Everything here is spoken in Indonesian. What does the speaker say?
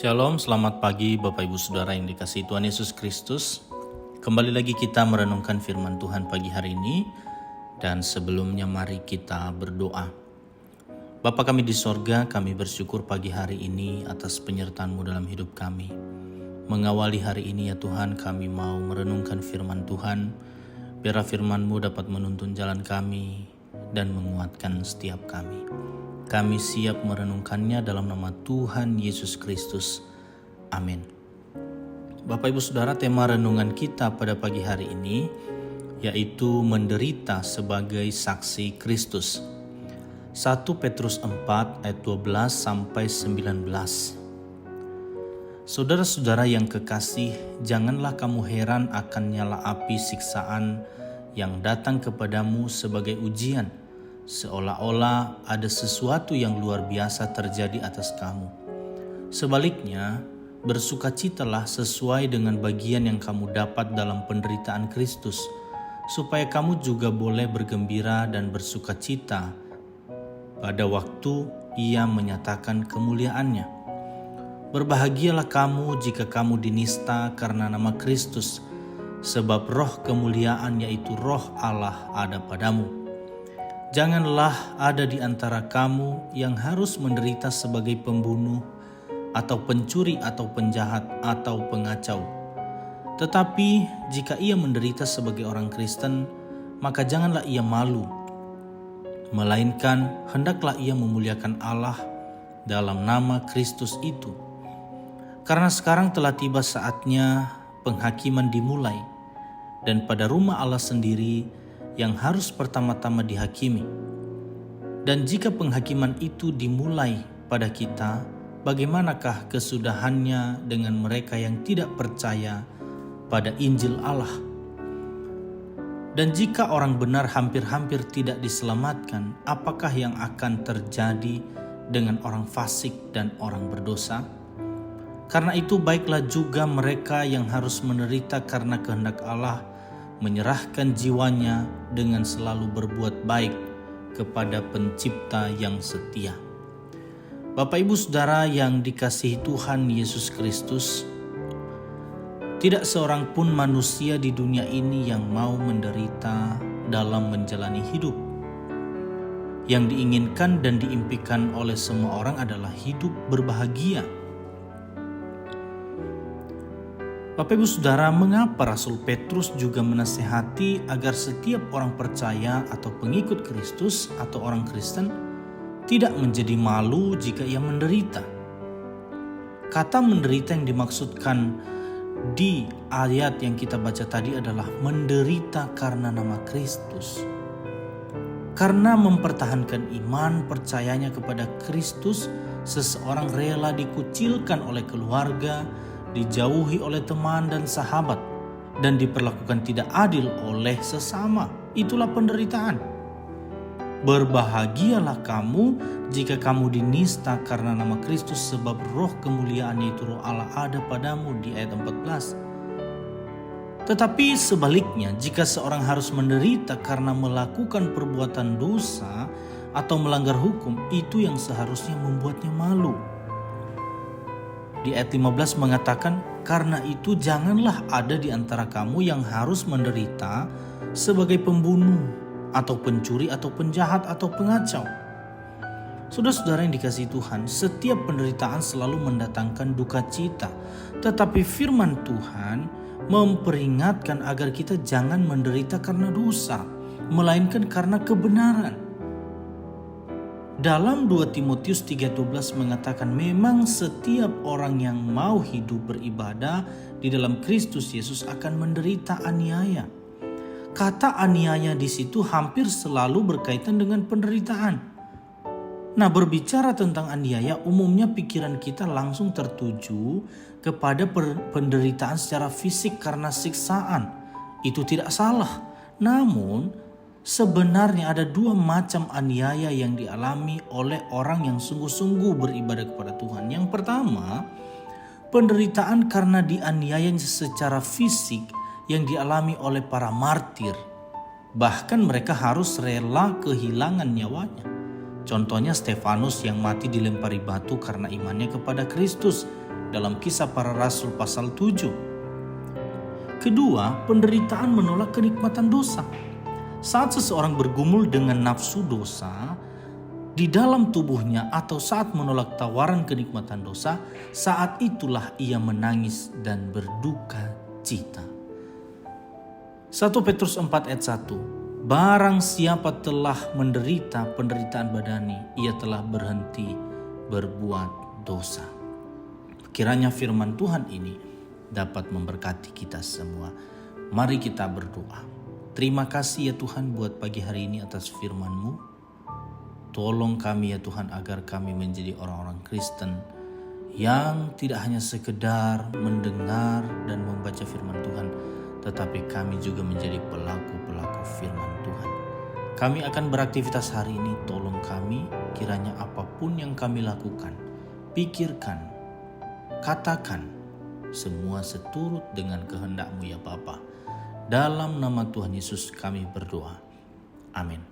Shalom, selamat pagi Bapak Ibu Saudara yang dikasihi Tuhan Yesus Kristus. Kembali lagi kita merenungkan firman Tuhan pagi hari ini. Dan sebelumnya mari kita berdoa. Bapa kami di sorga, kami bersyukur pagi hari ini atas penyertaan-Mu dalam hidup kami. Mengawali hari ini ya Tuhan, kami mau merenungkan firman Tuhan. Biar firman-Mu dapat menuntun jalan kami dan menguatkan setiap kami. Kami siap merenungkannya dalam nama Tuhan Yesus Kristus. Amin. Bapak Ibu Saudara, tema renungan kita pada pagi hari ini yaitu menderita sebagai saksi Kristus. 1 Petrus 4 ayat 12 sampai 19. Saudara-saudara yang kekasih, janganlah kamu heran akan nyala api siksaan yang datang kepadamu sebagai ujian, seolah-olah ada sesuatu yang luar biasa terjadi atas kamu. Sebaliknya, bersukacitalah sesuai dengan bagian yang kamu dapat dalam penderitaan Kristus, supaya kamu juga boleh bergembira dan bersukacita pada waktu Ia menyatakan kemuliaannya. Berbahagialah kamu jika kamu dinista karena nama Kristus, sebab roh kemuliaan yaitu roh Allah ada padamu. Janganlah ada di antara kamu yang harus menderita sebagai pembunuh, atau pencuri, atau penjahat, atau pengacau. Tetapi jika ia menderita sebagai orang Kristen, maka janganlah ia malu, melainkan hendaklah ia memuliakan Allah dalam nama Kristus itu. Karena sekarang telah tiba saatnya penghakiman dimulai, dan pada rumah Allah sendiri yang harus pertama-tama dihakimi. Dan jika penghakiman itu dimulai pada kita, bagaimanakah kesudahannya dengan mereka yang tidak percaya pada Injil Allah? Dan jika orang benar hampir-hampir tidak diselamatkan, apakah yang akan terjadi dengan orang fasik dan orang berdosa? Karena itu baiklah juga mereka yang harus menderita karena kehendak Allah menyerahkan jiwanya dengan selalu berbuat baik kepada Pencipta yang setia. Bapak Ibu Saudara yang dikasihi Tuhan Yesus Kristus, tidak seorang pun manusia di dunia ini yang mau menderita dalam menjalani hidup. Yang diinginkan dan diimpikan oleh semua orang adalah hidup berbahagia. Bapak Ibu Saudara, mengapa Rasul Petrus juga menasihati agar setiap orang percaya atau pengikut Kristus atau orang Kristen tidak menjadi malu jika ia menderita? Kata menderita yang dimaksudkan di ayat yang kita baca tadi adalah menderita karena nama Kristus. Karena mempertahankan iman percayanya kepada Kristus, seseorang rela dikucilkan oleh keluarga, dijauhi oleh teman dan sahabat, dan diperlakukan tidak adil oleh sesama. Itulah penderitaan. Berbahagialah kamu jika kamu dinista karena nama Kristus, sebab roh kemuliaan yaitu roh Allah ada padamu, di ayat 14. Tetapi sebaliknya, jika seorang harus menderita karena melakukan perbuatan dosa atau melanggar hukum, itu yang seharusnya membuatnya malu. Di ayat 15 mengatakan, karena itu janganlah ada di antara kamu yang harus menderita sebagai pembunuh, atau pencuri, atau penjahat, atau pengacau. Saudara-saudara yang dikasihi Tuhan, setiap penderitaan selalu mendatangkan duka cita. Tetapi firman Tuhan memperingatkan agar kita jangan menderita karena dosa, melainkan karena kebenaran. Dalam 2 Timotius 3:12 mengatakan, memang setiap orang yang mau hidup beribadah di dalam Kristus Yesus akan menderita aniaya. Kata aniaya di situ hampir selalu berkaitan dengan penderitaan. Nah, berbicara tentang aniaya, umumnya pikiran kita langsung tertuju kepada penderitaan secara fisik karena siksaan. Itu tidak salah. Namun, sebenarnya ada dua macam aniaya yang dialami oleh orang yang sungguh-sungguh beribadah kepada Tuhan. Yang pertama, penderitaan karena dianiaya secara fisik yang dialami oleh para martir. Bahkan mereka harus rela kehilangan nyawanya. Contohnya Stefanus yang mati dilempari batu karena imannya kepada Kristus. dalam Kisah Para Rasul pasal 7. Kedua, penderitaan menolak kenikmatan dosa. Saat seseorang bergumul dengan nafsu dosa di dalam tubuhnya atau saat menolak tawaran kenikmatan dosa, saat itulah ia menangis dan berduka cita. 1 Petrus 4 ayat 1. Barang siapa telah menderita penderitaan badani, ia telah berhenti berbuat dosa. Kiranya firman Tuhan ini dapat memberkati kita semua. Mari kita berdoa. Terima kasih ya Tuhan buat pagi hari ini atas firman-Mu. Tolong kami ya Tuhan agar kami menjadi orang-orang Kristen yang tidak hanya sekedar mendengar dan membaca firman Tuhan, tetapi kami juga menjadi pelaku-pelaku firman Tuhan. Kami akan beraktivitas hari ini, tolong kami kiranya apapun yang kami lakukan, pikirkan, katakan, semua seturut dengan kehendak-Mu ya Bapa. Dalam nama Tuhan Yesus kami berdoa. Amin.